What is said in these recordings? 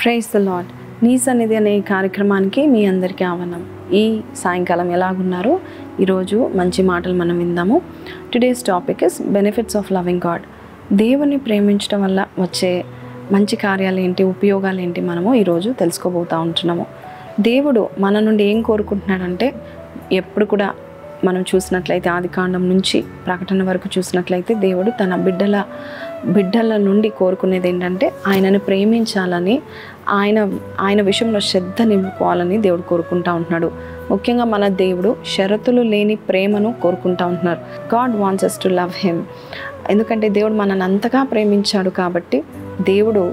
Praise the lord. నీ సన్నిధి అనే కార్యక్రమానికి మీ అందరికీ ఆహ్వానం. ఈ సాయంకాలం ఎలాగున్నారు? ఈరోజు మంచి మాటలు మనం విందాము. Today's topic is benefits of loving God. దేవుని ప్రేమించడం వల్ల వచ్చే మంచి కార్యాలు ఏంటి, ఉపయోగాలు ఏంటి, మనము ఈరోజు తెలుసుకోబోతూ ఉంటున్నాము. దేవుడు మన నుండి ఏం కోరుకుంటున్నాడంటే, ఎప్పుడు కూడా మనం చూసినట్లయితే ఆదికాండం నుంచి ప్రకటన వరకు చూసినట్లయితే దేవుడు తన బిడ్డల నుండి కోరుకునేది ఏంటంటే ఆయనను ప్రేమించాలని, ఆయన విషయంలో శ్రద్ధ నింపుకోవాలని దేవుడు కోరుకుంటూ ఉంటున్నాడు. ముఖ్యంగా మన దేవుడు షరతులు లేని ప్రేమను కోరుకుంటూ ఉంటున్నారు. God wants us to love him. ఎందుకంటే దేవుడు మనల్ని అంతగా ప్రేమించాడు కాబట్టి దేవుడు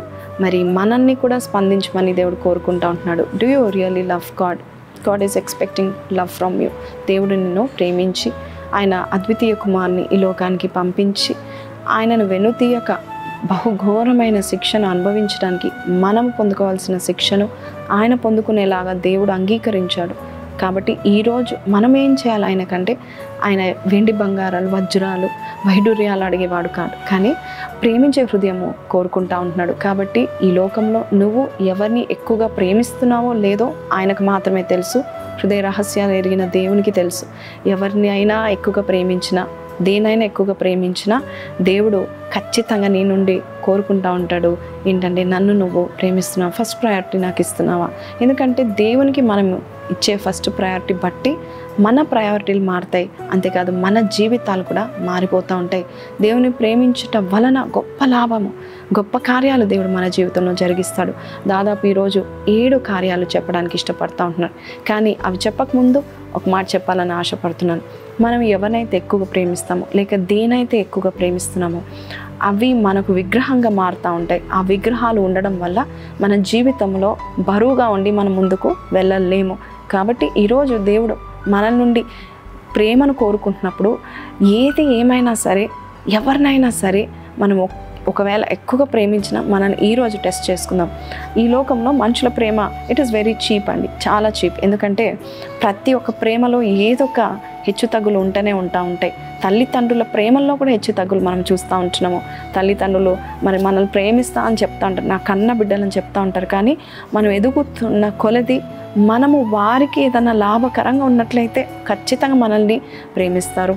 మరి మనల్ని కూడా స్పందించమని దేవుడు కోరుకుంటూ ఉంటున్నాడు. Do you really love God? God is expecting love from you. దేవుడు నిన్ను ప్రేమించి ఆయన అద్వితీయ కుమారుని ఈ లోకానికి పంపించి ఆయనను వెనుతీయక బహుఘోరమైన శిక్షను అనుభవించడానికి మనం పొందుకోవాల్సిన శిక్షను ఆయన పొందుకునేలాగా దేవుడు అంగీకరించాడు. కాబట్టి ఈరోజు మనం ఏం చేయాలి? ఆయనకంటే ఆయన వెండి బంగారాలు, వజ్రాలు, వైడూర్యాలు అడిగేవాడు కాదు, కానీ ప్రేమించే హృదయము కోరుకుంటా ఉంటున్నాడు. కాబట్టి ఈ లోకంలో నువ్వు ఎవరిని ఎక్కువగా ప్రేమిస్తున్నావో లేదో ఆయనకు మాత్రమే తెలుసు. హృదయ రహస్యాలు ఎరిగిన దేవునికి తెలుసు. ఎవరిని అయినా ఎక్కువగా ప్రేమించినా, దేనైనా ఎక్కువగా ప్రేమించినా దేవుడు ఖచ్చితంగా నీ నుండి కోరుకుంటూ ఉంటాడు. ఏంటంటే, నన్ను నువ్వు ప్రేమిస్తున్నావు, ఫస్ట్ ప్రయారిటీ నాకు ఇస్తున్నావా? ఎందుకంటే దేవునికి మనం ఇచ్చే ఫస్ట్ ప్రయారిటీ బట్టి మన ప్రయారిటీలు మారుతాయి. అంతేకాదు మన జీవితాలు కూడా మారిపోతూ ఉంటాయి. దేవుని ప్రేమించటం వలన గొప్ప లాభము, గొప్ప కార్యాలు దేవుడు మన జీవితంలో జరిగిస్తాడు. దాదాపు ఈరోజు 7 కార్యాలు చెప్పడానికి ఇష్టపడుతూ ఉంటున్నాను, కానీ అవి చెప్పకముందు ఒక మాట చెప్పాలని ఆశపడుతున్నాను. మనం ఎవరినైతే ఎక్కువగా ప్రేమిస్తామో, లేక దేనైతే ఎక్కువగా ప్రేమిస్తున్నామో అవి మనకు విగ్రహంగా మారుతూ ఉంటాయి. ఆ విగ్రహాలు ఉండడం వల్ల మన జీవితంలో బరువుగా ఉండి మనం ముందుకు వెళ్ళలేము. కాబట్టి ఈరోజు దేవుడు మన నుండి ప్రేమను కోరుకుంటున్నప్పుడు ఏది ఏమైనా సరే, ఎవరినైనా సరే, మనం ఒకవేళ ఎక్కువగా ప్రేమించినా మనల్ని ఈరోజు టెస్ట్ చేసుకుందాం. ఈ లోకంలో మనుషుల ప్రేమ ఇట్ ఈస్ వెరీ చీప్ అండి, చాలా చీప్. ఎందుకంటే ప్రతి ఒక్క ప్రేమలో ఏదో ఒక హెచ్చు తగ్గులు ఉంటూనే ఉంటాయి. తల్లిదండ్రుల ప్రేమల్లో కూడా హెచ్చు తగ్గులు మనం చూస్తూ ఉంటున్నాము. తల్లిదండ్రులు మరి మనల్ని ప్రేమిస్తా అని చెప్తా ఉంటారు, నా కన్న బిడ్డలని చెప్తూ ఉంటారు, కానీ మనం ఎదుగుతున్న కొలది మనము వారికి ఏదైనా లాభకరంగా ఉన్నట్లయితే ఖచ్చితంగా మనల్ని ప్రేమిస్తారు.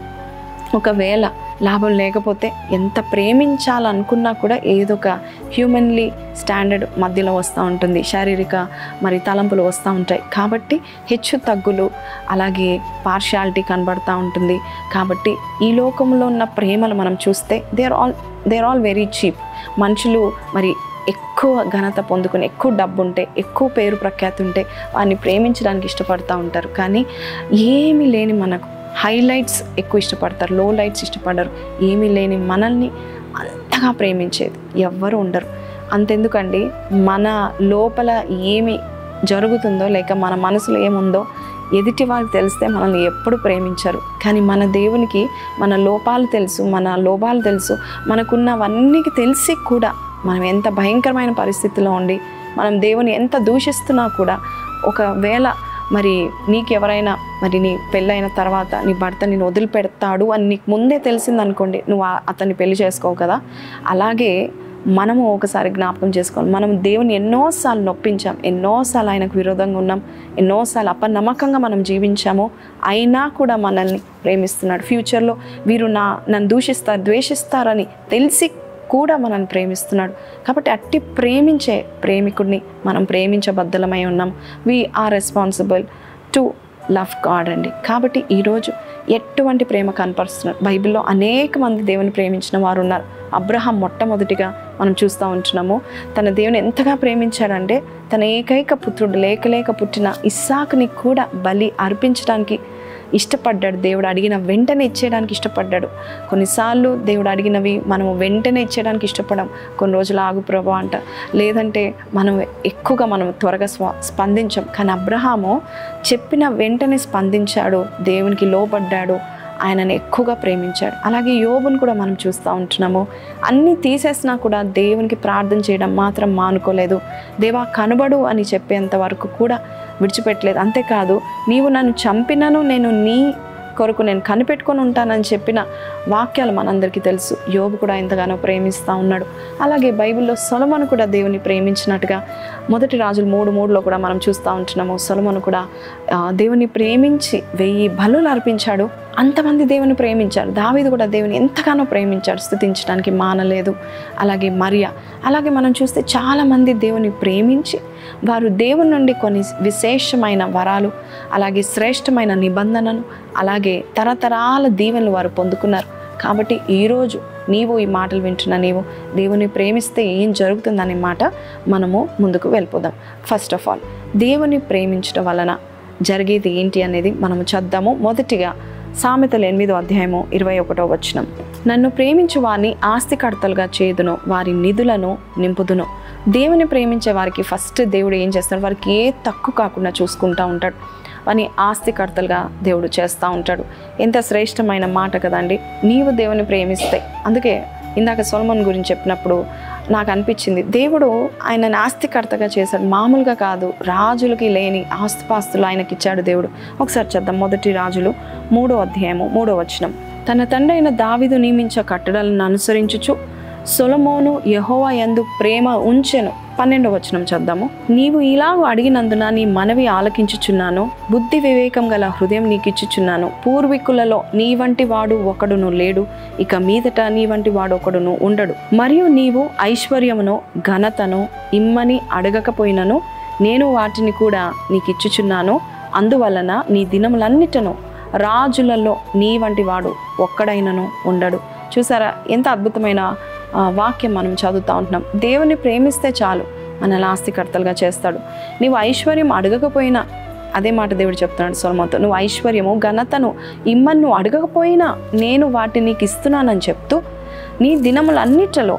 ఒకవేళ లాభం లేకపోతే ఎంత ప్రేమించాలనుకున్నా కూడా ఏదో ఒక హ్యూమన్లీ స్టాండర్డ్ మధ్యలో వస్తూ ఉంటుంది, శారీరక మరి తలంపులు వస్తూ ఉంటాయి. కాబట్టి హెచ్చు తగ్గులు, అలాగే పార్షియాలిటీ కనబడుతూ ఉంటుంది. కాబట్టి ఈ లోకంలో ఉన్న ప్రేమలు మనం చూస్తే they are all very cheap. మనుషులు మరి ఎక్కువ ఘనత పొందుకొని, ఎక్కువ డబ్బు ఉంటే, ఎక్కువ పేరు ప్రఖ్యాతి ఉంటే వారిని ప్రేమించడానికి ఇష్టపడుతూ ఉంటారు. కానీ ఏమీ లేని మనకు హైలైట్స్ ఎక్కువ ఇష్టపడతారు, లో లైట్స్ ఇష్టపడరు. ఏమీ లేని మనల్ని అంతగా ప్రేమించేది ఎవ్వరు ఉండరు. అంతెందుకండి, మన లోపల ఏమి జరుగుతుందో లేక మన మనసులో ఏముందో ఎదుటి వారికి తెలిస్తే మనల్ని ఎప్పుడు ప్రేమించరు. కానీ మన దేవునికి మన లోపాలు తెలుసు, మన లోపాలు తెలుసు, మనకున్నవన్నీ తెలిసి కూడా మనం ఎంత భయంకరమైన పరిస్థితిలో ఉండి మనం దేవుని ఎంత దూషిస్తున్నా కూడా, ఒకవేళ మరి నీకెవరైనా మరి నీ పెళ్ళైన తర్వాత నీ భర్త నేను వదిలిపెడతాడు అని నీకు ముందే తెలిసిందనుకోండి, నువ్వు అతన్ని పెళ్లి చేసుకోవు కదా. అలాగే మనము ఒకసారి జ్ఞాపకం చేసుకోవాలి, మనం దేవుని ఎన్నోసార్లు నొప్పించాం, ఎన్నోసార్లు ఆయనకు విరోధంగా ఉన్నాం, ఎన్నోసార్లు అపనమ్మకంగా మనం జీవించాము. అయినా కూడా మనల్ని ప్రేమిస్తున్నాడు. ఫ్యూచర్లో వీరు నన్ను దూషిస్తారు, ద్వేషిస్తారని తెలిసి కూడా మనల్ని ప్రేమిస్తున్నాడు. కాబట్టి అట్టి ప్రేమించే ప్రేమికుడిని మనం ప్రేమించబద్ధలమై ఉన్నాం. We are responsible to love God అండి. కాబట్టి ఈరోజు ఎటువంటి ప్రేమ కనపరుస్తున్నారు? బైబిల్లో అనేక మంది దేవుని ప్రేమించిన వారు ఉన్నారు. అబ్రహాం మొట్టమొదటిగా మనం చూస్తూ ఉంటున్నాము. తన దేవుని ఎంతగా ప్రేమించాడంటే తన ఏకైక పుత్రుడు లేక పుట్టిన ఇస్సాకుని కూడా బలి అర్పించడానికి ఇష్టపడ్డాడు. దేవుడు అడిగిన వెంటనే ఇచ్చేయడానికి ఇష్టపడ్డాడు. కొన్నిసార్లు దేవుడు అడిగినవి మనము వెంటనే ఇచ్చేయడానికి ఇష్టపడం. కొన్ని రోజులు ఆగు ప్రభు అంట, లేదంటే మనం త్వరగా స్పందించాం. కానీ అబ్రహాము చెప్పిన వెంటనే స్పందించాడు, దేవునికి లోబడ్డాడు, ఆయనను ఎక్కువగా ప్రేమించాడు. అలాగే యోబును కూడా మనం చూస్తూ ఉంటున్నాము. అన్నీ తీసేసినా కూడా దేవునికి ప్రార్థన చేయడం మాత్రం మానుకోలేదు. దేవా కనబడు అని చెప్పేంత వరకు కూడా విడిచిపెట్టలేదు. అంతేకాదు, నీవు నన్ను చంపినను నేను నీ కొరకు నేను కనిపెట్టుకొని ఉంటానని చెప్పిన వాక్యాలు మనందరికీ తెలుసు. యోబు కూడా ఎంతగానో ప్రేమిస్తూ ఉన్నాడు. అలాగే బైబిల్లో సొలొమోను కూడా దేవుని ప్రేమించినట్టుగా 1 రాజులు 3:3 కూడా మనం చూస్తూ ఉంటున్నాము. సొలొమోను కూడా దేవుని ప్రేమించి 1000 బలులు అర్పించాడు. అంతమంది దేవుని ప్రేమించారు. దావీదు కూడా దేవుని ఎంతగానో ప్రేమించాడు, స్తుతించడానికి మానలేదు. అలాగే మరియా, అలాగే మనం చూస్తే చాలామంది దేవుని ప్రేమించి వారు దేవుని నుండి కొన్ని విశేషమైన వరాలు, అలాగే శ్రేష్టమైన నిబంధనను, అలాగే తరతరాల దీవెనలు వారు పొందుకున్నారు. కాబట్టి ఈరోజు నీవు ఈ మాటలు వింటున్న నీవు దేవుని ప్రేమిస్తే ఏం జరుగుతుందనే మాట మనము ముందుకు వెళ్ళిపోదాం. ఫస్ట్ ఆఫ్ ఆల్, దేవుని ప్రేమించడం వలన జరిగేది ఏంటి అనేది మనము చూద్దాము. మొదటిగా సామెతలు 8వ అధ్యాయము 21వ వచనం, నన్ను ప్రేమించు వారిని ఆస్తికర్తలుగా చేదును, వారి నిధులను నింపుదును. దేవుని ప్రేమించే వారికి ఫస్ట్ దేవుడు ఏం చేస్తాడు, వారికి ఏ తక్కువ కాకుండా చూసుకుంటూ ఉంటాడు. వారిని ఆస్తికర్తలుగా దేవుడు చేస్తూ ఉంటాడు. ఎంత శ్రేష్టమైన మాట కదండి. నీవు దేవుని ప్రేమిస్తే, అందుకే ఇందాక సొలొమోను గురించి చెప్పినప్పుడు నాకు అనిపించింది, దేవుడు ఆయనని ఆస్తికర్తగా చేశాడు. మామూలుగా కాదు, రాజులకి లేని ఆస్తిపాస్తులు ఆయనకి ఇచ్చాడు దేవుడు. ఒకసారి చేద్దాం. 1 రాజులు 3వ అధ్యాయము 3వ వచనం, తన తండ్రి అయిన దావీదు నియమించే కట్టడలను అనుసరించుచు సొలొమోను యెహోవా యందు ప్రేమ ఉంచెను. 12వ వచనం చూద్దాము. నీవు ఇలాగూ అడిగినందున నీ మనవి ఆలకించుచున్నాను, బుద్ధి వివేకం గల హృదయం నీకు ఇచ్చుచున్నాను. పూర్వీకులలో నీ వంటి వాడు ఒకడును లేడు, ఇక మీదట నీ వంటి వాడు ఒకడును ఉండడు. మరియు నీవు ఐశ్వర్యమును ఘనతను ఇమ్మని అడగకపోయినను నేను వాటిని కూడా నీకు ఇచ్చుచున్నాను. అందువలన నీ దినములన్నిటను రాజులలో నీ వంటి వాడు ఒక్కడైనను ఉండడు. చూసారా, ఎంత అద్భుతమైన వాక్యం మనం చదువుతూ ఉంటున్నాం. దేవుని ప్రేమిస్తే చాలు మనల్ని ఆస్తికర్తలుగా చేస్తాడు. నీవు ఐశ్వర్యం అడగకపోయినా, అదే మాట దేవుడు చెప్తున్నాడు సొలొమోనుతో, నువ్వు ఐశ్వర్యము ఘనతను ఇమ్మని నువ్వు అడగకపోయినా నేను వాటిని నీకు ఇస్తున్నానని చెప్తూ, నీ దినములన్నిటిలో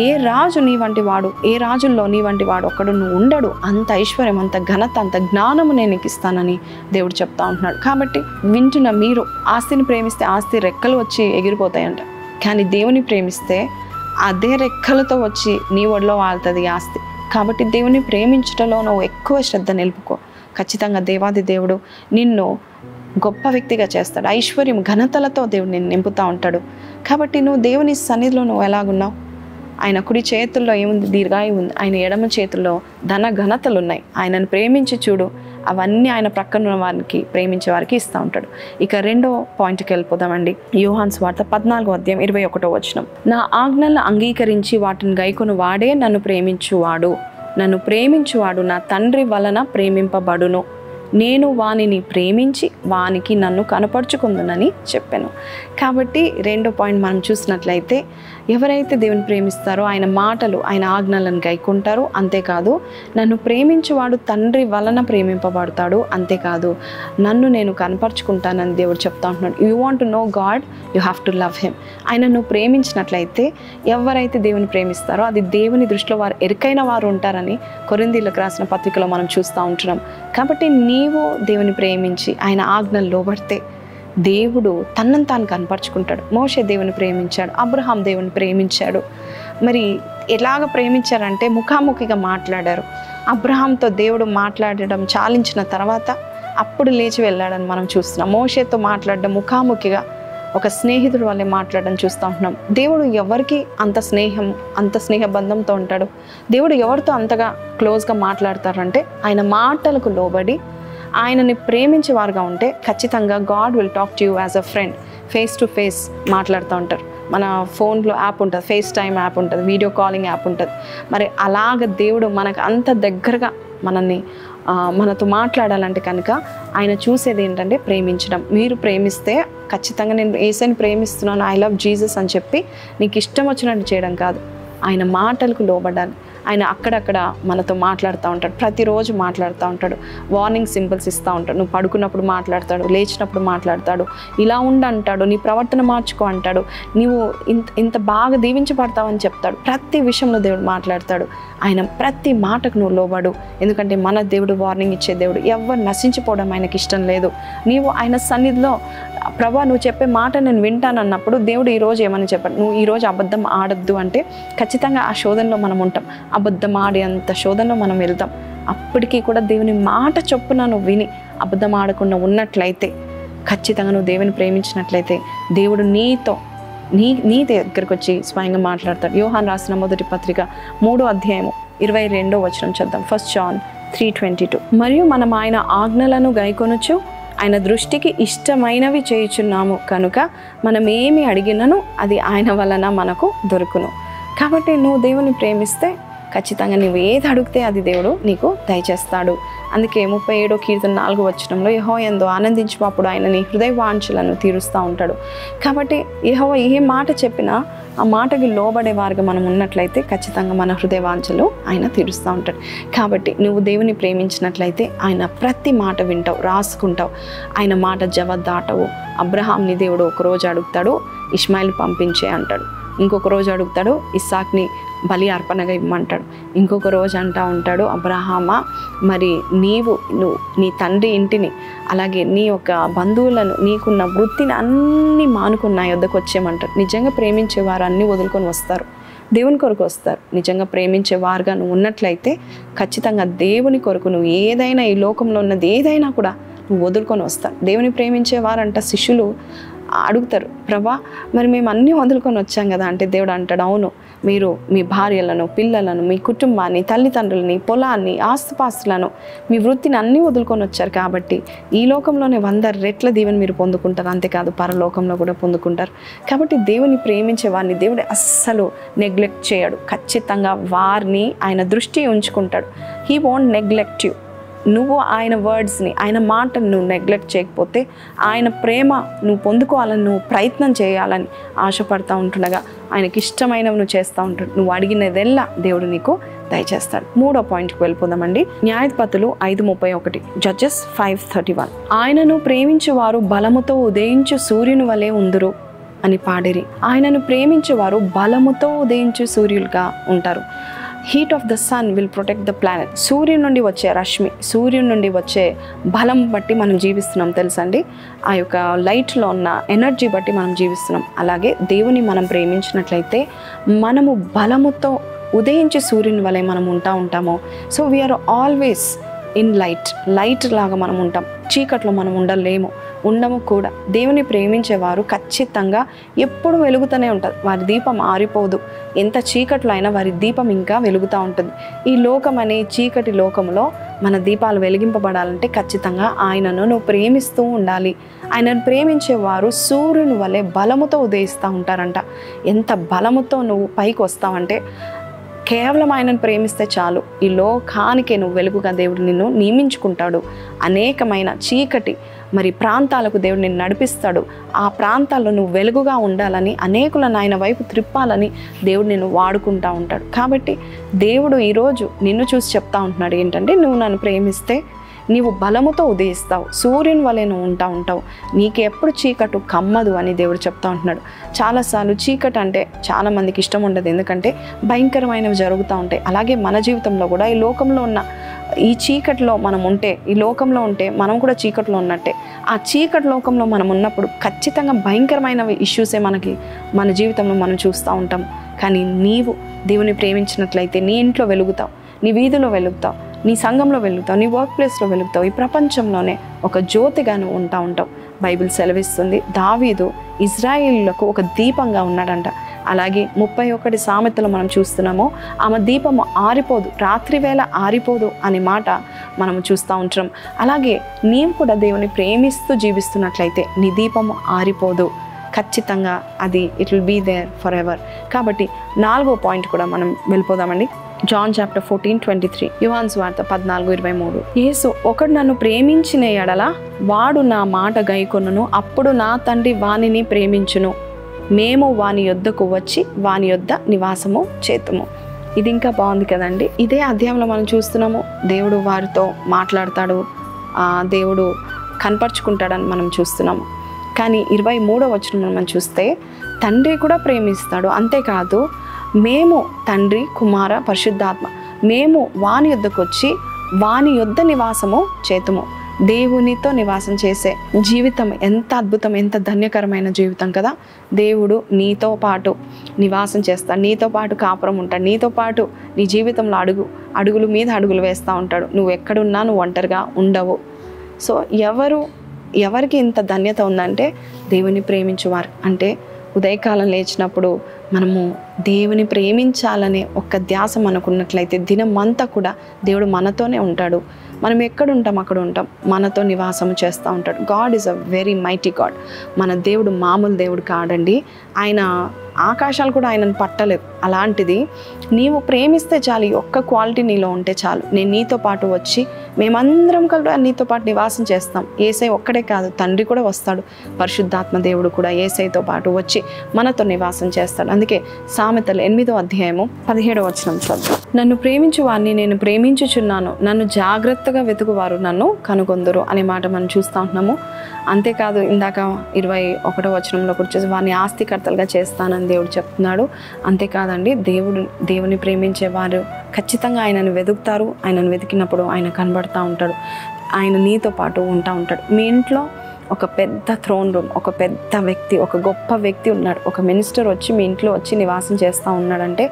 ఏ రాజు నీ వంటి వాడు, ఏ రాజుల్లో నీ వంటి వాడు ఒక్కడు నువ్వు ఉండడు. అంత ఐశ్వర్యం, అంత ఘనత, అంత జ్ఞానము నేను నీకు ఇస్తానని దేవుడు చెప్తా ఉంటున్నాడు. కాబట్టి వింటున్న మీరు, ఆస్తిని ప్రేమిస్తే ఆస్తి రెక్కలు వచ్చి ఎగిరిపోతాయంట, కానీ దేవుని ప్రేమిస్తే అదే రెక్కలతో వచ్చి నీ ఒడిలో వాళ్తుంది ఆస్తి. కాబట్టి దేవుని ప్రేమించటంలో నువ్వు ఎక్కువ శ్రద్ధ నిలుపుకో. ఖచ్చితంగా దేవాది దేవుడు నిన్ను గొప్ప వ్యక్తిగా చేస్తాడు. ఐశ్వర్యం ఘనతలతో దేవుడు నిన్ను నింపుతూ ఉంటాడు. కాబట్టి నువ్వు దేవుని సన్నిధిలో నువ్వు ఎలాగున్నావు? ఆయన కుడి చేతుల్లో ఏముంది? దీర్ఘాయువు ఉంది. ఆయన ఎడమ చేతుల్లో ధన ఘనతలు ఉన్నాయి. ఆయనను ప్రేమించి చూడు, అవన్నీ ఆయన ప్రక్కన ఉన్న వారికి, ప్రేమించే వారికి ఇస్తూ ఉంటాడు. ఇక రెండో పాయింట్కి వెళ్ళిపోదామండి. యోహాను సువార్త 14వ అధ్యాయం 21వ వచనం, నా ఆజ్ఞలను అంగీకరించి వాటిని గైకొను వాడే నన్ను ప్రేమించువాడు. నన్ను ప్రేమించువాడు నా తండ్రి వలన ప్రేమింపబడును. నేను వానిని ప్రేమించి వానికి నన్ను కనపరుచుకుందునని చెప్పాను. కాబట్టి రెండో పాయింట్ మనం చూసినట్లయితే, ఎవరైతే దేవుని ప్రేమిస్తారో ఆయన మాటలు, ఆయన ఆజ్ఞలను గైకుంటారు. అంతేకాదు, నన్ను ప్రేమించువాడు తండ్రి వలన ప్రేమింపబడతాడు. అంతేకాదు, నన్ను నేను కనపరుచుకుంటానని దేవుడు చెప్తా ఉంటున్నాడు. You want to know God, you have to love him. ఆయనను ప్రేమించినట్లయితే, ఎవరైతే దేవుని ప్రేమిస్తారో అది దేవుని దృష్టిలో వారు ఎరుకైన వారు ఉంటారని కొరింథీయులకు రాసిన పత్రికలో మనం చూస్తూ ఉంటున్నాం. కాబట్టి నీవు దేవుని ప్రేమించి ఆయన ఆజ్ఞలు లోబడితే దేవుడు తనను తాను కనపరుచుకుంటాడు. మోషే దేవుని ప్రేమించాడు, అబ్రహాం దేవుని ప్రేమించాడు. మరి ఎలాగ ప్రేమించారంటే ముఖాముఖిగా మాట్లాడారు. అబ్రహాంతో దేవుడు మాట్లాడడం చాలించిన తర్వాత అప్పుడు లేచి వెళ్ళాడని మనం చూస్తున్నాం. మోషేతో మాట్లాడడం ముఖాముఖిగా ఒక స్నేహితుడు వల్లే మాట్లాడడం చూస్తూ ఉంటున్నాం. దేవుడు ఎవరికి అంత స్నేహబంధంతో ఉంటాడు? దేవుడు ఎవరితో అంతగా క్లోజ్గా మాట్లాడతారంటే ఆయన మాటలకు లోబడి ఆయనని ప్రేమించేవారుగా ఉంటే ఖచ్చితంగా God will talk to you as a friend. Face to face మాట్లాడుతూ ఉంటారు. మన ఫోన్లో యాప్ ఉంటుంది, ఫేస్ టైమ్ యాప్ ఉంటుంది, వీడియో కాలింగ్ యాప్ ఉంటుంది. మరి అలాగ దేవుడు మనకు అంత దగ్గరగా మనతో మాట్లాడాలంటే కనుక ఆయన చూసేది ఏంటంటే ప్రేమించడం. మీరు ప్రేమిస్తే ఖచ్చితంగా నేను యేసుని ప్రేమిస్తున్నాను, ఐ లవ్ జీసస్ అని చెప్పి నీకు ఇష్టం వచ్చినట్టు చేయడం కాదు, ఆయన మాటలకు లోబడాలి. ఆయన అక్కడక్కడ మనతో మాట్లాడుతూ ఉంటాడు, ప్రతిరోజు మాట్లాడుతూ ఉంటాడు, వార్నింగ్ సింబల్స్ ఇస్తూ ఉంటాడు. నువ్వు పడుకున్నప్పుడు మాట్లాడతాడు, లేచినప్పుడు మాట్లాడతాడు, ఇలా ఉండు అంటాడు, నీ ప్రవర్తన మార్చుకో అంటాడు, నీవు ఇంత బాగా దీవించబడతావని చెప్తాడు. ప్రతి విషయంలో దేవుడు మాట్లాడతాడు. ఆయన ప్రతి మాటకు నువ్వు లోబడు. ఎందుకంటే మన దేవుడు వార్నింగ్ ఇచ్చే దేవుడు. ఎవరు నశించిపోవడం ఆయనకి ఇష్టం లేదు. నీవు ఆయన సన్నిధిలో ప్రభా నువ్వు చెప్పే మాట నేను వింటానన్నప్పుడు దేవుడు ఈరోజు ఏమని చెప్పాడు, నువ్వు ఈరోజు అబద్ధం ఆడద్దు అంటే ఖచ్చితంగా ఆ శోధనలో మనం ఉంటాం. అబద్ధం ఆడేంత శోధనలో మనం వెళ్తాం. అప్పటికీ కూడా దేవుని మాట చొప్పున నువ్వు విని అబద్ధం ఆడకుండా ఉన్నట్లయితే ఖచ్చితంగా నువ్వు దేవుని ప్రేమించినట్లయితే దేవుడు నీ దగ్గరకు వచ్చి స్వయంగా మాట్లాడతాడు. యోహాను రాసిన మొదటి పత్రిక 3వ అధ్యాయము 22వ వచనం చదువుదాం. 1 John 3:22. మరియు మనం ఆయన ఆజ్ఞలను గైకొనుచు ఆయన దృష్టికి ఇష్టమైనవి చేయుచున్నాము కనుక మనం ఏమి అడిగినను అది ఆయన వలన మనకు దొరుకును. కాబట్టి నువ్వు దేవుని ప్రేమిస్తే ఖచ్చితంగా నువ్వు ఏది అడిగితే అది దేవుడు నీకు దయచేస్తాడు. అందుకే 37వ కీర్తన 4వ వచనంలో యెహోవా యందు ఆనందించు, అప్పుడు ఆయన నీ హృదయ వాంఛలను తీరుస్తూ ఉంటాడు. కాబట్టి యెహోవా ఏ మాట చెప్పినా ఆ మాటకి లోబడే వారిగా మనం ఉన్నట్లయితే ఖచ్చితంగా మన హృదయ వాంఛలు ఆయన తీరుస్తూ ఉంటాడు. కాబట్టి నువ్వు దేవుని ప్రేమించినట్లయితే ఆయన ప్రతి మాట వింటావు, రాసుకుంటావు, ఆయన మాట జవదాటవు. అబ్రహాంని దేవుడు ఒకరోజు అడుగుతాడు, ఇష్మాయిల్ పంపించే అంటాడు. ఇంకొక రోజు అడుగుతాడు, ఇస్సాక్ని బలి అర్పణగా ఇవ్వమంటాడు. ఇంకొక రోజు అంటూ ఉంటాడు, అబ్రహామా మరి నువ్వు నీ తండ్రి ఇంటిని అలాగే నీ యొక్క బంధువులను నీకున్న వృత్తిని అన్నీ మానుకున్న నా యొద్దకు వచ్చేయమంటాడు. నిజంగా ప్రేమించేవారు అన్నీ వదులుకొని వస్తారు, దేవుని కొరకు వస్తారు. నిజంగా ప్రేమించేవారుగా నువ్వు ఉన్నట్లయితే ఖచ్చితంగా దేవుని కొరకు నువ్వు ఏదైనా ఈ లోకంలో ఉన్నది ఏదైనా కూడా నువ్వు వదులుకొని వస్తావు. దేవుని ప్రేమించేవారంట శిష్యులు అడుగుతారు, ప్రభా మరి మేము అన్నీ వదులుకొని వచ్చాం కదా అంటే దేవుడు అంటాడు, అవును, మీరు మీ భార్యలను, పిల్లలను, మీ కుటుంబాన్ని, తల్లిదండ్రులని, పొలాన్ని, ఆస్తుపాస్తులను, మీ వృత్తిని అన్నీ వదులుకొని వచ్చారు. కాబట్టి ఈ లోకంలోనే 100 రెట్ల దీవెని మీరు పొందుకుంటారు. అంతేకాదు పరలోకంలో కూడా పొందుకుంటారు. కాబట్టి దేవుని ప్రేమించే వారిని దేవుడు అస్సలు నెగ్లెక్ట్ చేయడు. ఖచ్చితంగా వారిని ఆయన దృష్టి ఉంచుకుంటాడు. He won't neglect you. నువ్వు ఆయన వర్డ్స్ని, ఆయన మాటను నువ్వు నెగ్లెక్ట్ చేయకపోతే ఆయన ప్రేమ నువ్వు పొందుకోవాలని, నువ్వు ప్రయత్నం చేయాలని ఆశపడుతూ ఉంటుండగా ఆయనకి ఇష్టమైనవి నువ్వు చేస్తూ ఉంటాడు. నువ్వు అడిగినదెల్లా దేవుడు నీకు దయచేస్తాడు. 3వ పాయింట్కి వెళ్ళిపోదామండి. న్యాయాధిపతులు 5:31, జడ్జెస్ 5:31. ఆయనను ప్రేమించేవారు బలముతో ఉదయించు సూర్యుని వలె ఉందురు అని పాడిరి. ఆయనను ప్రేమించేవారు బలముతో ఉదయించు సూర్యులుగా ఉంటారు. Heat of the sun will protect the planet. సూర్యుని నుండి వచ్చే రశ్మి, సూర్యుని నుండి వచ్చే బలం బట్టి మనం జీవిస్తున్నాం తెలుసండి. ఆ యొక్క లైట్లో ఉన్న ఎనర్జీ బట్టి మనం జీవిస్తున్నాం. అలాగే దేవుని మనం ప్రేమించినట్లయితే మనము బలముతో ఉదయించే సూర్యుని వలె మనం ఉంటామో. So we are always in light లాగా మనం ఉంటాం. చీకట్లో మనం ఉండము కూడా. దేవుని ప్రేమించేవారు ఖచ్చితంగా ఎప్పుడు వెలుగుతూనే ఉంటుంది. వారి దీపం ఆరిపోదు. ఎంత చీకట్లో అయినా వారి దీపం ఇంకా వెలుగుతూ ఉంటుంది. ఈ లోకం అనే చీకటి లోకంలో మన దీపాలు వెలిగింపబడాలంటే ఖచ్చితంగా ఆయనను నువ్వు ప్రేమిస్తూ ఉండాలి. ఆయనను ప్రేమించేవారు సూర్యుని వలె బలముతో ఉదయిస్తూ ఉంటారంట. ఎంత బలముతో నువ్వు పైకి వస్తావంటే కేవలం ఆయనను ప్రేమిస్తే చాలు. ఈ లోకానికే నువ్వు వెలుగుగా దేవుడు నిన్ను నియమించుకుంటాడు. అనేకమైన చీకటి మరి ప్రాంతాలకు దేవుడు నిన్ను నడిపిస్తాడు. ఆ ప్రాంతాల్లో నువ్వు వెలుగుగా ఉండాలని, అనేకులను ఆయన వైపు త్రిప్పాలని దేవుడు నిన్ను వాడుకుంటూ ఉంటాడు. కాబట్టి దేవుడు ఈరోజు నిన్ను చూసి చెప్తా ఉంటున్నాడు ఏంటంటే, నువ్వు నన్ను ప్రేమిస్తే నీవు బలముతో ఉదయిస్తావు, సూర్యుని వలె నువ్వు ఉంటావు, నీకు ఎప్పుడు చీకటి కమ్మదు అని దేవుడు చెప్తా ఉంటున్నాడు. చాలాసార్లు చీకటి అంటే చాలామందికి ఇష్టం ఉండదు, ఎందుకంటే భయంకరమైనవి జరుగుతూ ఉంటాయి. అలాగే మన జీవితంలో కూడా ఈ లోకంలో ఉన్న ఈ చీకటిలో మనం ఉంటే, ఈ లోకంలో ఉంటే మనం కూడా చీకటిలో ఉన్నట్టే. ఆ చీకటి లోకంలో మనం ఉన్నప్పుడు ఖచ్చితంగా భయంకరమైన ఇష్యూసే మన జీవితంలో మనం చూస్తూ ఉంటాం. కానీ నీవు దేవుని ప్రేమించినట్లయితే నీ ఇంట్లో వెలుగుతావు, నీ వీధిలో వెలుగుతావు, నీ సంఘంలో వెలుగుతావు, నీ వర్క్ ప్లేస్లో వెలుగుతావు. ఈ ప్రపంచంలోనే ఒక జ్యోతిగా నువ్వు ఉంటావు. బైబిల్ సెలవిస్తుంది, దావీదు ఇజ్రాయేలులకు ఒక దీపంగా ఉన్నాడంట. అలాగే 31 సామెతలు మనం చూస్తున్నాము, ఆమె దీపము ఆరిపోదు, రాత్రి వేళ ఆరిపోదు అనే మాట మనము చూస్తూ ఉంటాం. అలాగే నీవు కూడా దేవుని ప్రేమిస్తూ జీవిస్తున్నట్లయితే నీ దీపము ఆరిపోదు. ఖచ్చితంగా అది it will be there forever. కాబట్టి 4వ పాయింట్ కూడా మనం వెళ్ళిపోదామండి. జాన్ చాప్టర్ 14:23, యోహాను సువార్త 14:23. యేసు, ఒకడు నన్ను ప్రేమించిన ఎడల వాడు నా మాట గైకొనును, అప్పుడు నా తండ్రి వానిని ప్రేమించును, మేము వాని యొద్దకు వచ్చి వాని యొద్ద నివాసము చేతుము. ఇది ఇంకా బాగుంది కదండి. ఇదే అధ్యాయంలో మనం చూస్తున్నాము, దేవుడు వారితో మాట్లాడతాడు, దేవుడు కనపరుచుకుంటాడని మనం చూస్తున్నాము. కానీ 23వ వచనంలో మనం చూస్తే తండ్రి కూడా ప్రేమిస్తాడు. అంతేకాదు, మేము తండ్రి, కుమార, పరిశుద్ధాత్మ మేము వాని యొద్దకు వచ్చి వాని యొద్ద నివాసము చేతుము. దేవునితో నివాసం చేసే జీవితం ఎంత అద్భుతం, ఎంత ధన్యకరమైన జీవితం కదా. దేవుడు నీతో పాటు నివాసం చేస్తాడు, నీతో పాటు కాపురం ఉంటాడు, నీతో పాటు నీ జీవితంలో అడుగుల మీద అడుగులు వేస్తూ ఉంటాడు. నువ్వు ఎక్కడున్నా నువ్వు ఒంటరిగా ఉండవు. సో ఎవరు ఎవరికి ఇంత ధన్యత ఉందంటే దేవుని ప్రేమించువారు. అంటే ఉదయకాలం లేచినప్పుడు మనము దేవుని ప్రేమించాలనే ఒక్క ధ్యాస మనకున్నట్లయితే దినం అంతా కూడా దేవుడు మనతోనే ఉంటాడు. మనం ఎక్కడ ఉంటాం అక్కడ ఉంటాం, మనతో నివాసం చేస్తూ ఉంటాడు. God is a very mighty God. మన దేవుడు మామూలు దేవుడు కాడండి. ఆయన ఆకాశాలు కూడా ఆయనను పట్టలేవు. అలాంటిది నీవు ప్రేమిస్తే చాలు, ఈ ఒక్క క్వాలిటీ నీలో ఉంటే చాలు. నేను నీతో పాటు వచ్చి మేమందరం కూడా నీతో పాటు నివాసం చేస్తాం. యేసై ఒక్కడే కాదు, తండ్రి కూడా వస్తాడు. పరిశుద్ధాత్మ దేవుడు కూడా యేసైతో పాటు వచ్చి మనతో నివాసం చేస్తాడు. అందుకే సామెతలు 8వ అధ్యాయము 17వ వచనం చదువు. నన్ను ప్రేమించు వారిని నేను ప్రేమించుచున్నాను, నన్ను జాగ్రత్తగా వెతుకువారు నన్ను కనుగొందురు అనే మాట మనం చూస్తూ ఉంటున్నాము. అంతేకాదు ఇందాక 21వ వచనంలో కూర్చొని వారిని ఆస్తికర్తలుగా చేస్తానని దేవుడు చెప్తున్నాడు. అంతేకాదండి, దేవుని ప్రేమించే వారు ఖచ్చితంగా ఆయనను వెతుకుతారు. ఆయనను వెతికినప్పుడు ఆయన కనబడుతూ ఉంటాడు. ఆయన నీతో పాటు ఉంటాడు. మీ ఇంట్లో ఒక పెద్ద థ్రోన్ రూమ్, ఒక పెద్ద వ్యక్తి, ఒక గొప్ప వ్యక్తి ఉన్నాడు. ఒక మినిస్టర్ వచ్చి మీ ఇంట్లో వచ్చి నివాసం చేస్తూ ఉన్నాడంటే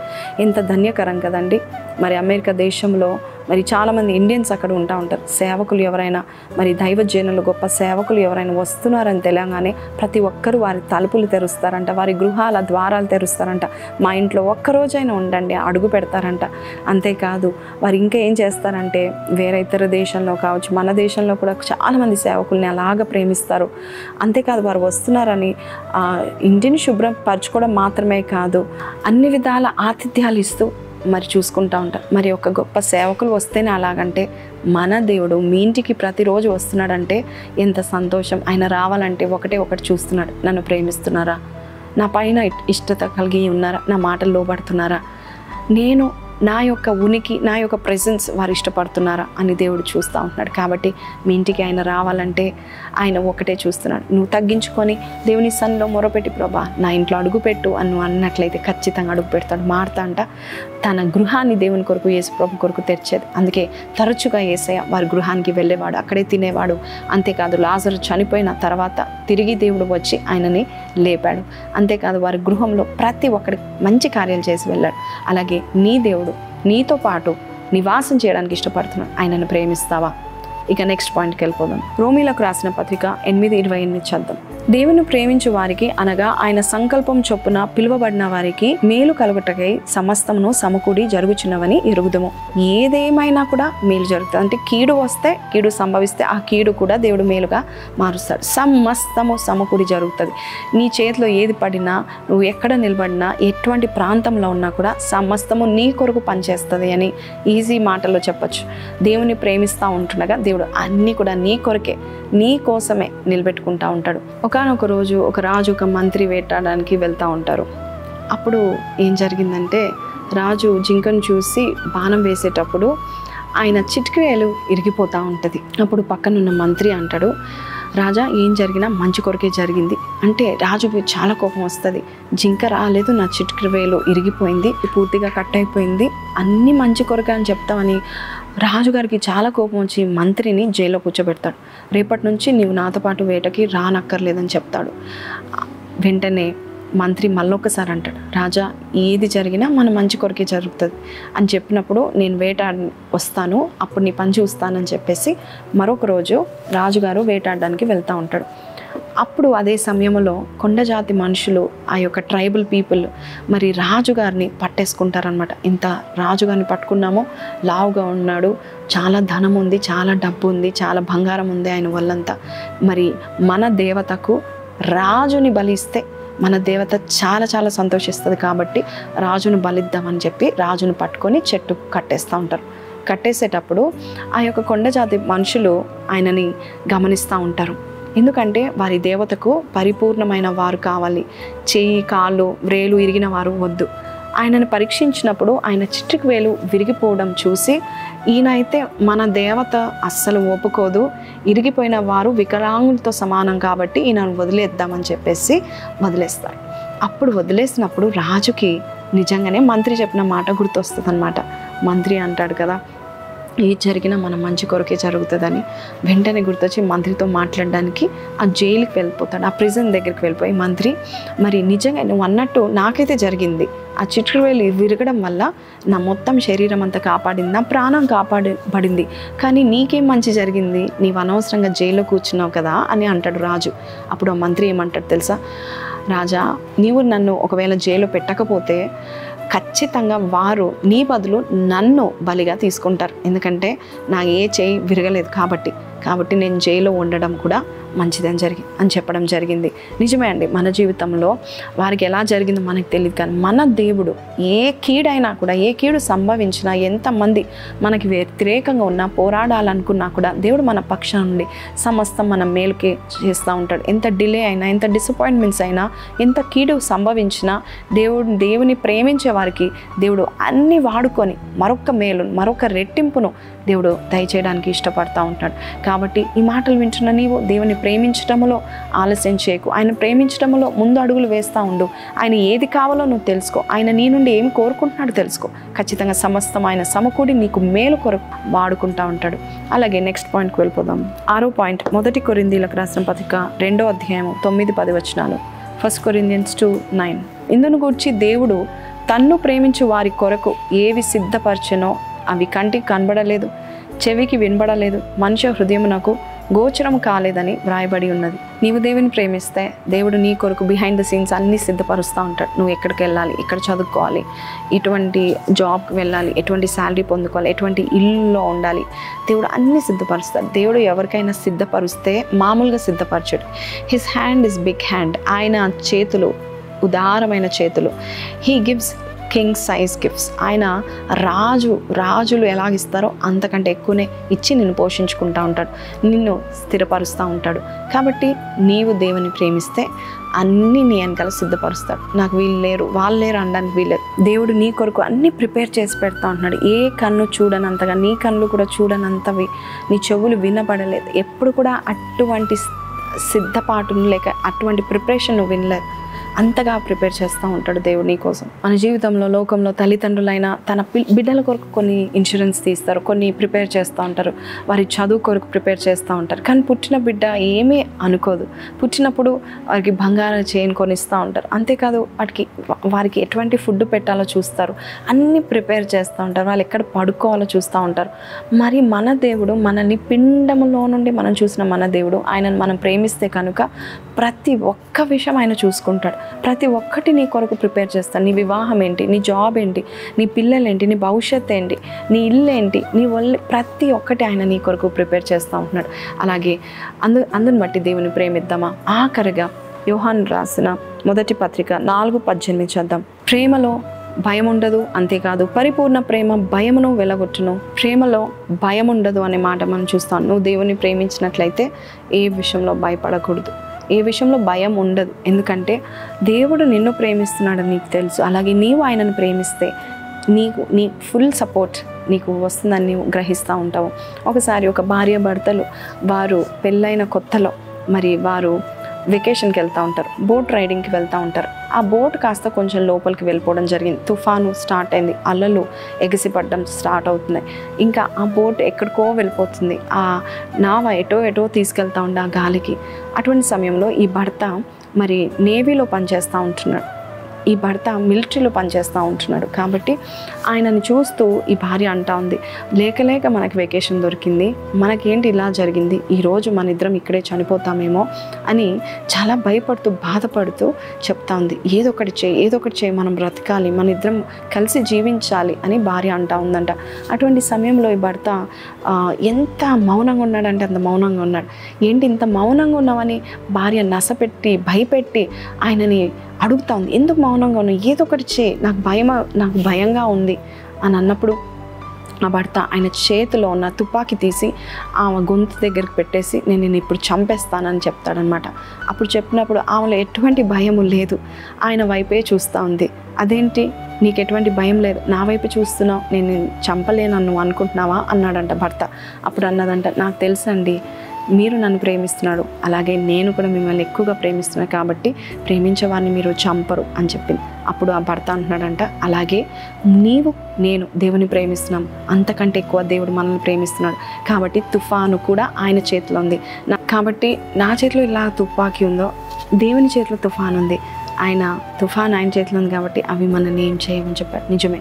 ఎంత ధన్యకరం కదండి. మరి అమెరికా దేశంలో మరి చాలామంది ఇండియన్స్ అక్కడ ఉంటారు. సేవకులు ఎవరైనా, మరి దైవజనులు, గొప్ప సేవకులు ఎవరైనా వస్తున్నారని తెలియగానే ప్రతి ఒక్కరూ వారి తలుపులు తెరుస్తారంట, వారి గృహాల ద్వారాలు తెరుస్తారంట. మా ఇంట్లో ఒక్కరోజైనా ఉండండి అడుగు పెడతారంట. అంతేకాదు వారు ఇంకా ఏం చేస్తారంటే వేరే ఇతర దేశంలో కావచ్చు, మన దేశంలో కూడా చాలామంది సేవకుల్ని అలాగ ప్రేమిస్తారు. అంతేకాదు వారు వస్తున్నారని ఇంటిని శుభ్రపరచుకోవడం మాత్రమే కాదు, అన్ని విధాల ఆతిథ్యాలు ఇస్తూ మరి చూసుకుంటూ ఉంటారు. మరి ఒక గొప్ప సేవకులు వస్తేనే అలాగంటే మన దేవుడు మీ ఇంటికి ప్రతిరోజు వస్తున్నాడంటే ఎంత సంతోషం. ఆయన రావాలంటే ఒకటి చూస్తున్నాడు. నన్ను ప్రేమిస్తున్నారా, నా పైన ఇష్టత కలిగి ఉన్నారా, నా మాటలు లోబడుతున్నారా, నేను నా యొక్క ఉనికి, నా యొక్క ప్రెజెన్స్ వారు ఇష్టపడుతున్నారా అని దేవుడు చూస్తూ ఉంటున్నాడు. కాబట్టి మీ ఇంటికి ఆయన రావాలంటే ఆయన ఒకటే చూస్తున్నాడు. నువ్వు తగ్గించుకొని దేవుని సన్నిధిలో మొరపెట్టి ప్రభా నా ఇంట్లో అడుగుపెట్టు అని నువ్వు అన్నట్లయితే ఖచ్చితంగా అడుగు పెడతాడు. మారుతా అంట తన గృహాన్ని దేవుని కొరకు, యేసు ప్రభు కొరకు తెరిచేది. అందుకే తరచుగా యేసయ్య వారి గృహానికి వెళ్ళేవాడు, అక్కడే తినేవాడు. అంతేకాదు లాజరు చనిపోయిన తర్వాత తిరిగి దేవుడు వచ్చి ఆయనని లేపాడు. అంతేకాదు వారి గృహంలో ప్రతి ఒక్కడి మంచి కార్యాలు చేసి వెళ్ళాడు. అలాగే నీ దేవుడు నీతో పాటు నివాసం చేయడానికి ఇష్టపడుతున్నాడు. ఆయనను ప్రేమిస్తావా? ఇక నెక్స్ట్ పాయింట్కి వెళ్ళిపోదాం. రోమీలకు రాసిన పత్రిక 8:28 చదువు. దేవుని ప్రేమించు వారికి అనగా ఆయన సంకల్పం చొప్పున పిలువబడిన వారికి మేలు కలుగుటకై సమస్తమును సమకూడి జరుగుచున్నవని ఎరుగుదము. ఏదేమైనా కూడా మేలు జరుగుతుంది. అంటే కీడు వస్తే, కీడు సంభవిస్తే ఆ కీడు కూడా దేవుడు మేలుగా మారుస్తాడు. సమస్తము సమకూడి జరుగుతుంది. నీ చేతిలో ఏది పడినా, నువ్వు ఎక్కడ నిలబడినా, ఎటువంటి ప్రాంతంలో ఉన్నా కూడా సమస్తము నీ కొరకు పనిచేస్తుంది అని ఈజీ మాటల్లో చెప్పచ్చు. దేవుని ప్రేమిస్తూ ఉంటుండగా దేవుడు అన్నీ కూడా నీ కొరకే, నీ కోసమే నిలబెట్టుకుంటూ ఉంటాడు. ఒకానొక రోజు ఒక రాజు ఒక మంత్రి వేటాడడానికి వెళ్తూ ఉంటారు. అప్పుడు ఏం జరిగిందంటే రాజు జింకను చూసి బాణం వేసేటప్పుడు ఆయన చిటికవేలు ఇరిగిపోతూ ఉంటుంది. అప్పుడు పక్కనున్న మంత్రి అంటాడు, రాజా ఏం జరిగినా మంచి కొరకే జరిగింది అంటే రాజుకి చాలా కోపం వస్తుంది. జింక రాలేదు, నా చిటికవేలు ఇరిగిపోయింది, పూర్తిగా కట్ అయిపోయింది, అన్నీ మంచి కొరకే అని చెప్తామని రాజుగారికి చాలా కోపం వచ్చి మంత్రిని జైల్లో కూర్చోబెడతాడు. రేపటి నుంచి నీవు నాతో పాటు వేటకి రానక్కర్లేదని చెప్తాడు. వెంటనే మంత్రి మళ్ళొక్కసారి అంటాడు, రాజా ఏది జరిగినా మన మంచి కొరకే జరుగుతుంది అని చెప్పినప్పుడు నేను వేటాడి వస్తాను, అప్పుడు నీ పని చూస్తానని చెప్పేసి మరొక రోజు రాజుగారు వేటాడడానికి వెళ్తూ ఉంటాడు. అప్పుడు అదే సమయంలో కొండజాతి మనుషులు, ఆ యొక్క ట్రైబల్ పీపుల్ మరి రాజుగారిని పట్టేసుకుంటారనమాట. ఇంత రాజుగారిని పట్టుకున్నామో, లావుగా ఉన్నాడు, చాలా ధనం ఉంది, చాలా డబ్బు ఉంది, చాలా బంగారం ఉంది ఆయన వల్లంతా. మరి మన దేవతకు రాజుని బలిస్తే మన దేవత చాలా చాలా సంతోషిస్తుంది, కాబట్టి రాజును బలిద్దామని చెప్పి రాజును పట్టుకొని చెట్టు కట్టేస్తూ ఉంటారు. కట్టేసేటప్పుడు ఆ యొక్క కొండజాతి మనుషులు ఆయనని గమనిస్తూ ఉంటారు. ఎందుకంటే వారి దేవతకు పరిపూర్ణమైన వారు కావాలి, చెయ్యి కాళ్ళు వ్రేలు ఇరిగిన వారు వద్దు. ఆయనను పరీక్షించినప్పుడు ఆయన చిటికి వేలు విరిగిపోవడం చూసి ఈయన అయితే మన దేవత అస్సలు ఒప్పుకోదు, ఇరిగిపోయిన వారు వికలాంగులతో సమానం కాబట్టి ఈయనను వదిలేద్దామని చెప్పేసి వదిలేస్తారు. అప్పుడు వదిలేసినప్పుడు రాజుకి నిజంగానే మంత్రి చెప్పిన మాట గుర్తొస్తుంది అనమాట. మంత్రి అంటాడు కదా, ఏది జరిగినా మన మంచి కొరకే జరుగుతుందని వెంటనే గుర్తొచ్చి మంత్రితో మాట్లాడడానికి ఆ జైలుకి వెళ్ళిపోతాడు. ఆ ప్రిజన్ దగ్గరికి వెళ్ళిపోయి, మంత్రి మరి నిజంగా నువ్వు అన్నట్టు నాకైతే జరిగింది, ఆ చిట్రువేలు విరగడం వల్ల నా మొత్తం శరీరం అంతా కాపాడింది, నా ప్రాణం కాపాడబడింది, కానీ నీకేం మంచి జరిగింది, నీవు అనవసరంగా జైల్లో కూర్చున్నావు కదా అని అంటాడు రాజు. అప్పుడు ఆ మంత్రి ఏమంటాడు తెలుసా, రాజా నీవు నన్ను ఒకవేళ జైల్లో పెట్టకపోతే ఖచ్చితంగా వారు నీ బదులు నన్ను బలిగా తీసుకుంటారు, ఎందుకంటే నా ఏ చేయి విరగలేదు కాబట్టి నేను జైల్లో ఉండడం కూడా మంచిదని చెప్పడం జరిగింది. నిజమే అండి, మన జీవితంలో వారికి ఎలా జరిగిందో మనకు తెలియదు, కానీ మన దేవుడు ఏ కీడైనా కూడా, ఏ కీడు సంభవించినా, ఎంతమంది మనకి వ్యతిరేకంగా ఉన్నా, పోరాడాలనుకున్నా కూడా దేవుడు మన పక్షం నుండి సమస్తం మన మేలుకే చేస్తూ ఉంటాడు. ఎంత డిలే అయినా, ఎంత డిసప్పాయింట్మెంట్స్ అయినా, ఎంత కీడు సంభవించినా దేవుని ప్రేమించే వారికి దేవుడు అన్ని వాడుకొని మరొక మేలును, మరొక రెట్టింపును దేవుడు దయచేయడానికి ఇష్టపడతా ఉంటాడు. కాబట్టి ఈ మాటలు వింటున్న నీవు దేవుని ప్రేమించటంలో ఆలస్యం చేయకు, ఆయన ప్రేమించటంలో ముందు అడుగులు వేస్తూ ఉండు. ఆయన ఏది కావాలో నువ్వు తెలుసుకో, ఆయన నీ నుండి ఏమి కోరుకుంటున్నాడో తెలుసుకో. ఖచ్చితంగా సమస్తం ఆయన సమకూడి నీకు మేలు కొరకు వాడుకుంటూ ఉంటాడు. అలాగే నెక్స్ట్ పాయింట్కి వెళ్ళిపోదాం. 6వ పాయింట్, 1 కొరింథీయులకు రాసిన పత్రిక 2వ అధ్యాయం 9-10 వచనాలు. 1 Corinthians 2:9. ఇందును గూర్చి దేవుడు తన్ను ప్రేమించు వారి కొరకు ఏవి సిద్ధపరచెనో అవి కంటికి కనబడలేదు, చెవికి వినబడలేదు, మనుష్య హృదయమునకు గోచరం కాలేదని వ్రాయబడి ఉన్నది. నీవు దేవుని ప్రేమిస్తే దేవుడు నీ కొరకు బిహైండ్ ద సీన్స్ అన్నీ సిద్ధపరుస్తూ ఉంటాడు. నువ్వు ఎక్కడికి వెళ్ళాలి, ఎక్కడ చదువుకోవాలి, ఎటువంటి జాబ్కి వెళ్ళాలి, ఎటువంటి శాలరీ పొందుకోవాలి, ఎటువంటి ఇల్లులో ఉండాలి, దేవుడు అన్నీ సిద్ధపరుస్తాడు. దేవుడు ఎవరికైనా సిద్ధపరుస్తే మామూలుగా సిద్ధపరచడు. His hand is big hand. ఆయన చేతులు ఉదారమైన చేతులు. He gives king size gifts. ఆయన రాజులు ఎలాగిస్తారో అంతకంటే ఎక్కువనే ఇచ్చి నిన్ను పోషించుకుంటూ ఉంటాడు, నిన్ను స్థిరపరుస్తూ ఉంటాడు. కాబట్టి నీవు దేవుని ప్రేమిస్తే అన్నీ నీ వెనకాల సిద్ధపరుస్తాడు. నాకు వీళ్ళు లేరు, వాళ్ళు లేరు అనడానికి వీల్లేదు. దేవుడు నీ కొరకు అన్నీ ప్రిపేర్ చేసి పెడతా ఉంటున్నాడు. ఏ కన్ను చూడనంతగా, నీ కన్నులు కూడా చూడనంతవి, నీ చెవులు వినబడలేదు, ఎప్పుడు కూడా అటువంటి సిద్ధపాటును లేక అటువంటి ప్రిపరేషన్ నువ్వు వినలేదు. అంతగా ప్రిపేర్ చేస్తూ ఉంటాడు దేవుడు నీ కోసం. మన జీవితంలో, లోకంలో తల్లిదండ్రులైనా తన బిడ్డల కొరకు కొన్ని ఇన్సూరెన్స్ తీస్తారు, కొన్ని ప్రిపేర్ చేస్తూ ఉంటారు, వారి చదువు కొరకు ప్రిపేర్ చేస్తూ ఉంటారు. కానీ పుట్టిన బిడ్డ ఏమీ అనుకోదు. పుట్టినప్పుడు వారికి బంగారం చైన్ కొనిస్తూ ఉంటారు. అంతేకాదు వారికి ఎటువంటి ఫుడ్ పెట్టాలో చూస్తారు, అన్నీ ప్రిపేర్ చేస్తూ ఉంటారు, వాళ్ళు ఎక్కడ పడుకోవాలో చూస్తూ ఉంటారు. మరి మన దేవుడు మనల్ని పిండములో నుండి మనం చూసిన మన దేవుడు, ఆయనను మనం ప్రేమిస్తే కనుక ప్రతి ఒక్క విషయం ఆయన చూసుకుంటాడు. ప్రతి ఒక్కటి నీ కొరకు ప్రిపేర్ చేస్తాను. నీ వివాహం ఏంటి, నీ జాబ్ ఏంటి, నీ పిల్లలు ఏంటి, నీ భవిష్యత్తు ఏంటి, నీ ఇల్లు ఏంటి, నీ ప్రతి ఒక్కటి ఆయన నీ కొరకు ప్రిపేర్ చేస్తూ ఉంటున్నాడు. అలాగే అందుని బట్టి దేవుని ప్రేమిద్దామా? ఆఖరిగా యోహాను రాసిన 1 పత్రిక 4:18 చేద్దాం. ప్రేమలో భయం ఉండదు, అంతేకాదు పరిపూర్ణ ప్రేమ భయమును వెలగొట్టును. ప్రేమలో భయం ఉండదు అనే మాట మనం చూస్తాం. నువ్వు దేవుని ప్రేమించినట్లయితే ఏ విషయంలో భయపడకూడదు, ఏ విషయంలో భయం ఉండదు. ఎందుకంటే దేవుడు నిన్ను ప్రేమిస్తున్నాడని నీకు తెలుసు. అలాగే నీవు ఆయనను ప్రేమిస్తే నీ ఫుల్ సపోర్ట్ నీకు వస్తుందని నీవు గ్రహిస్తూ ఉంటావు. ఒకసారి ఒక భార్య భర్తలు వారు పెళ్ళైన కొత్తలో మరి వారు వెకేషన్కి వెళ్తూ ఉంటారు, బోట్ రైడింగ్కి వెళ్తూ ఉంటారు. ఆ బోట్ కాస్త కొంచెం లోపలికి వెళ్ళిపోవడం జరిగింది. తుఫాను స్టార్ట్ అయింది, అలలు ఎగసిపడడం స్టార్ట్ అవుతున్నాయి. ఇంకా ఆ బోట్ ఎక్కడికో వెళ్ళిపోతుంది, ఆ నావ ఎటో తీసుకెళ్తూ ఉండే ఆ గాలికి. అటువంటి సమయంలో ఈ భర్త మరి నేవీలో పనిచేస్తూ ఉంటున్నాడు, ఈ భర్త మిలిటరీలో పనిచేస్తూ ఉంటున్నాడు. కాబట్టి ఆయనని చూస్తూ ఈ భార్య అంటా ఉంది, లేక మనకి వెకేషన్ దొరికింది, మనకేంటి ఇలా జరిగింది, ఈరోజు మన ఇద్దరం ఇక్కడే చనిపోతామేమో అని చాలా భయపడుతూ బాధపడుతూ చెప్తా ఉంది. ఏదో ఒకటి చేయి, మనం బ్రతకాలి, మన ఇద్దరం కలిసి జీవించాలి అని భార్య అంటా ఉందంట. అటువంటి సమయంలో ఈ భర్త ఎంత మౌనంగా ఉన్నాడంటే అంత మౌనంగా ఉన్నాడు. ఏంటి ఇంత మౌనంగా ఉన్నామని భార్య నసపెట్టి భయపెట్టి ఆయనని అడుగుతా ఉంది, ఎందుకు మౌనంగా ఉన్నావు, ఏదో ఒకటి చేయి, నాకు భయంగా ఉంది అని అన్నప్పుడు ఆ భర్త ఆయన చేతిలో ఉన్న తుపాకీ తీసి ఆమె గొంతు దగ్గరికి పెట్టేసి నేను ఇప్పుడు చంపేస్తానని చెప్తాడనమాట. అప్పుడు చెప్పినప్పుడు ఆమెలో ఎటువంటి భయము లేదు, ఆయన వైపే చూస్తూ ఉంది. అదేంటి నీకు ఎటువంటి భయం లేదు, నా వైపు చూస్తున్నావు, నేను చంపలేను నువ్వు అనుకుంటున్నావా అన్నాడంట భర్త. అప్పుడు అన్నదంట, నాకు తెలుసండి మీరు నన్ను ప్రేమిస్తున్నాడు, అలాగే నేను కూడా మిమ్మల్ని ఎక్కువగా ప్రేమిస్తున్నాను, కాబట్టి ప్రేమించే వారిని మీరు చంపరు అని చెప్పింది. అప్పుడు ఆ భర్త అంటున్నాడంట, అలాగే నీవు నేను దేవుని ప్రేమిస్తున్నాం, అంతకంటే ఎక్కువ దేవుడు మనల్ని ప్రేమిస్తున్నాడు, కాబట్టి తుఫాను కూడా ఆయన చేతిలో ఉంది. కాబట్టి నా చేతిలో ఇలా తుపాకీ ఉందో దేవుని చేతిలో తుఫాను ఉంది, తుఫాన్ ఆయన చేతిలో ఉంది, కాబట్టి అవి మనల్ని ఏం చేయమని చెప్పారు. నిజమే,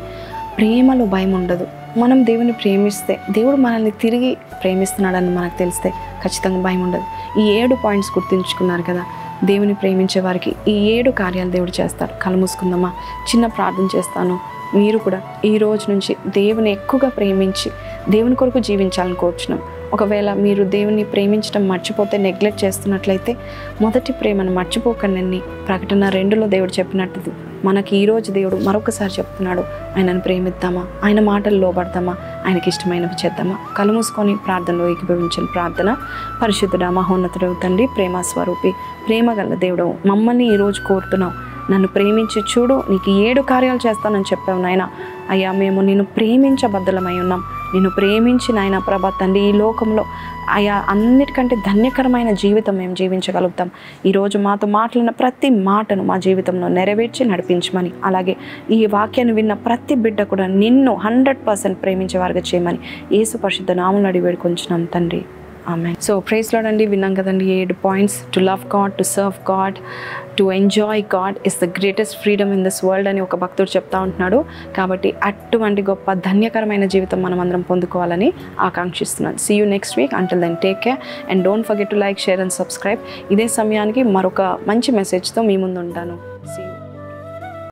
ప్రేమలో భయం ఉండదు. మనం దేవుని ప్రేమిస్తే, దేవుడు మనల్ని తిరిగి ప్రేమిస్తున్నాడని మనకు తెలిస్తే ఖచ్చితంగా భయం ఉండదు. ఈ 7 పాయింట్స్ గుర్తుంచుకున్నారు కదా. దేవుని ప్రేమించే వారికి ఈ 7 కార్యాలు దేవుడు చేస్తారు. కళ్ళు మూసుకుందామా, చిన్న ప్రార్థన చేస్తాను. మీరు కూడా ఈ రోజు నుంచి దేవుని ఎక్కువగా ప్రేమించి దేవుని కొరకు జీవించాలని కోరుచున్నాం. ఒకవేళ మీరు దేవుని ప్రేమించడం మర్చిపోతే, నెగ్లెక్ట్ చేస్తున్నట్లయితే మొదటి ప్రేమను మర్చిపోకండి. ప్రకటన 2లో దేవుడు చెప్పినట్టు మనకి ఈరోజు దేవుడు మరొకసారి చెప్తున్నాడు, ఆయనను ప్రేమిద్దామా, ఆయన మాటలు లోబడదామా, ఆయనకి ఇష్టమైనవి చేద్దామా. కళ్ళు మూసుకొని ప్రార్థనలో ఏకీభవించిన ప్రార్థన. పరిశుద్ధుడా, మహోన్నతుడవు తండ్రి, ప్రేమ స్వరూపి, ప్రేమ గల దేవుడు, మమ్మల్ని ఈరోజు కోరుతున్నావు, నన్ను ప్రేమించి చూడు, నీకు 7 కార్యాలు చేస్తానని చెప్పావు నాయన. అయ్యా, మేము నిన్ను ప్రేమించబద్ధులమై ఉన్నాం. నిన్ను ప్రేమించి నాయన ప్రభా తండ్రి, ఈ లోకంలో అయ్యా అన్నిటికంటే ధన్యకరమైన జీవితం మేము జీవించగలుగుతాం. ఈరోజు మాతో మాట్లాడిన ప్రతి మాటను మా జీవితంలో నెరవేర్చి నడిపించమని, అలాగే ఈ వాక్యాన్ని విన్న ప్రతి బిడ్డ కూడా నిన్ను 100% ప్రేమించే వారిగా చేయమని యేసు పరిశుద్ధ నామములో అడిగి వేడుకొంచున్నాం తండ్రి. ఆమెన్. సో ప్రైజ్ లార్డ్ అండి, విన్నాం కదండి 7 points. To love God, to serve God, to enjoy God is the greatest freedom in this world అని ఒక భక్తుడు చెప్తా ఉంటున్నాడు. కాబట్టి అటువంటి గొప్ప ధన్యకరమైన జీవితం మనం అందరం పొందుకోవాలని ఆకాంక్షిస్తున్నాను. See you next week. Until then take care and don't forget to like, share and subscribe. ఇదే సమయానికి మరొక మంచి మెసేజ్తో మీ ముందు ఉంటాను. See you.